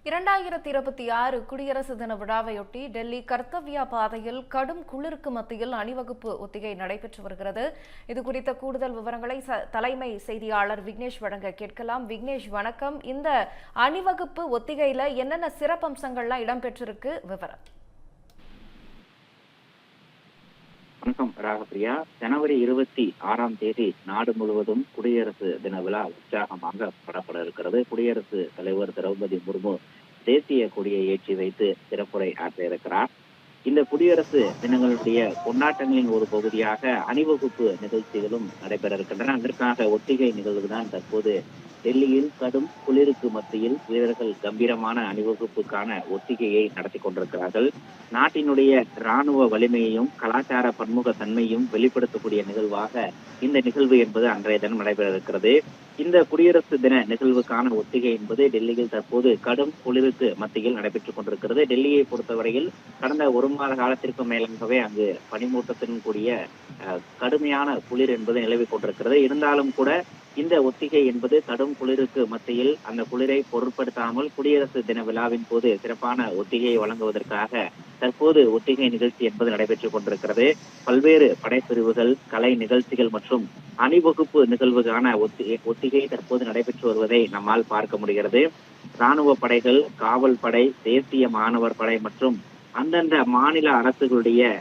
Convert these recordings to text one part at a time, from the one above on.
2026 குடியரசு தின விழாவையொட்டி டெல்லி கர்த்தவ்யா பாதையில் கடும் குளிருக்கு மத்தியில் அணிவகுப்பு ஒத்திகை நடைபெற்று வருகிறது. இதுகுறித்த கூடுதல் விவரங்களை தலைமை செய்தியாளர் விக்னேஷ் வழங்க கேட்கலாம். விக்னேஷ், வணக்கம். இந்த அணிவகுப்பு ஒத்திகையில என்னென்ன சிறப்பம்சங்கள்லாம் இடம்பெற்றிருக்கு, விவரம்? வணக்கம் ராகப்பிரியா. ஜனவரி 26ஆம் தேதி நாடு முழுவதும் குடியரசு தின விழா உற்சாகமாக கொண்டாடப்பட இருக்கிறது. குடியரசுத் தலைவர் திரௌபதி முர்மு தேசிய கொடியை ஏற்றி வைத்து சிறப்புரை ஆற்ற இருக்கிறார். இந்த குடியரசு தினங்களுடைய கொண்டாட்டங்களின் ஒரு பகுதியாக அணிவகுப்பு நிகழ்ச்சிகளும் நடைபெற இருக்கின்றன. அதற்காக ஒத்திகை நிகழ்வுதான் தற்போது டெல்லியில் கடும் குளிருக்கு மத்தியில் வீரர்கள் கம்பீரமான அணிவகுப்புக்கான ஒத்திகையை நடத்தி கொண்டிருக்கிறார்கள். நாட்டினுடைய இராணுவ வலிமையையும் கலாச்சார பன்முக தன்மையும் வெளிப்படுத்தக்கூடிய நிகழ்வாக இந்த நிகழ்வு என்பது அன்றைய தினம் நடைபெற இருக்கிறது. இந்த குடியரசு தின நிகழ்வுக்கான ஒத்திகை என்பது டெல்லியில் தற்போது கடும் குளிருக்கு மத்தியில் நடைபெற்றுக் கொண்டிருக்கிறது. டெல்லியை பொறுத்தவரையில் கடந்த ஒரு மாத காலத்திற்கு மேலாகவே அங்கு பனிமூட்டத்துடன் கூடிய கடுமையான குளிர் என்பது நிலவிக் கொண்டிருக்கிறது. இருந்தாலும் கூட இந்த ஒத்திகை என்பது கடும் குளிருக்கு மத்தியில் அந்த குளிரை பொருட்படுத்தாமல் குடியரசு தின விழாவின் போது சிறப்பான ஒத்திகையை வழங்குவதற்காக தற்போது ஒத்திகை நிகழ்ச்சி என்பது நடைபெற்றுக் கொண்டிருக்கிறது. பல்வேறு படைப்பிரிவுகள், கலை நிகழ்ச்சிகள் மற்றும் அணிவகுப்பு நிகழ்வுக்கான ஒத்திகை தற்போது நடைபெற்று வருவதை நம்மால் பார்க்க முடிகிறது. இராணுவ படைகள், காவல் படை, தேசிய மாணவர் படை மற்றும் அந்தந்த மாநில அரசுகளுடைய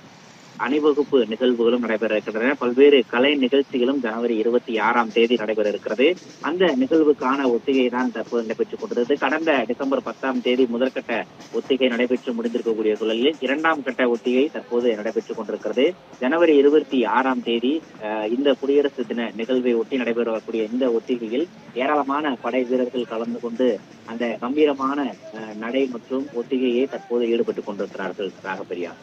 அணிவகுப்பு நிகழ்வுகளும் நடைபெற இருக்கின்றன. பல்வேறு கலை நிகழ்ச்சிகளும் ஜனவரி 26ஆம் தேதி நடைபெற இருக்கிறது. அந்த நிகழ்வுக்கான ஒத்திகை தான் தற்போது நடைபெற்றுக் கொண்டிருக்கிறது. கடந்த டிசம்பர் 10ஆம் தேதி முதற்கட்ட ஒத்திகை நடைபெற்று முடிந்திருக்கக்கூடிய சூழலில் இரண்டாம் கட்ட ஒத்திகை தற்போது நடைபெற்றுக் கொண்டிருக்கிறது. ஜனவரி 26ஆம் தேதி இந்த குடியரசு தின நிகழ்வை ஒட்டி நடைபெறக்கூடிய இந்த ஒத்திகையில் ஏராளமான படை வீரர்கள் கலந்து கொண்டு அந்த கம்பீரமான நடை மற்றும் ஒத்திகையை தற்போது ஈடுபட்டுக் கொண்டிருக்கிறார்கள். ராகப்பிரியா,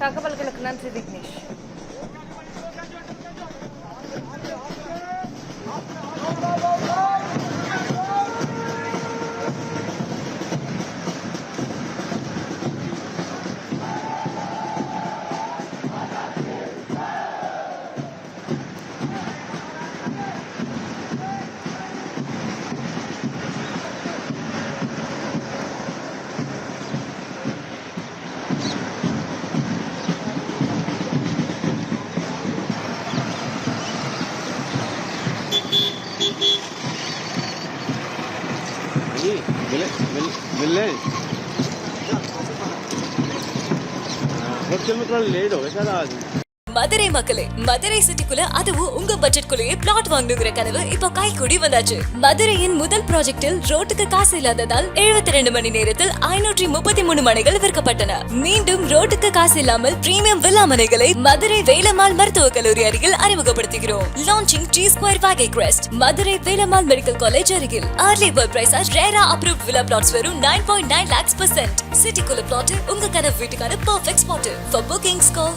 தகவல்களுக்கு நன்றி விக்னேஷ். மதுரை மக்களே, மதுரை சிட்டிக்குள்ள அதுவும் உங்க பட்ஜெட்குள்ளேயே பிளாட் வாங்கணுங்கிற கனவு இப்போ கைக்கூடி வந்தாச்சு. மதுரையின் முதல் ப்ராஜெக்டில் ரோட்டுக்கு காசு இல்லாததால் 72 மணி நேரத்தில் 533 மனைகள் விற்கப்பட்டன. மீண்டும் ரோட்டுக்கு காசு இல்லாமல் பிரீமியம் வில்லா மனைகளை மதுரை வேலம்மாள் மருத்துவக் கல்லூரி அருகில் அறிமுகப்படுத்துகிறோம். Launching G Square Valley Crest, Madurai Velammal medical college அருகில். Early bird price RERA approved villa plots வெறும் 9.9 lakhs %. சிட்டிக்குள்ள பிளாட் உங்க கனவு வீட்டுக்கான perfect spot. For bookings call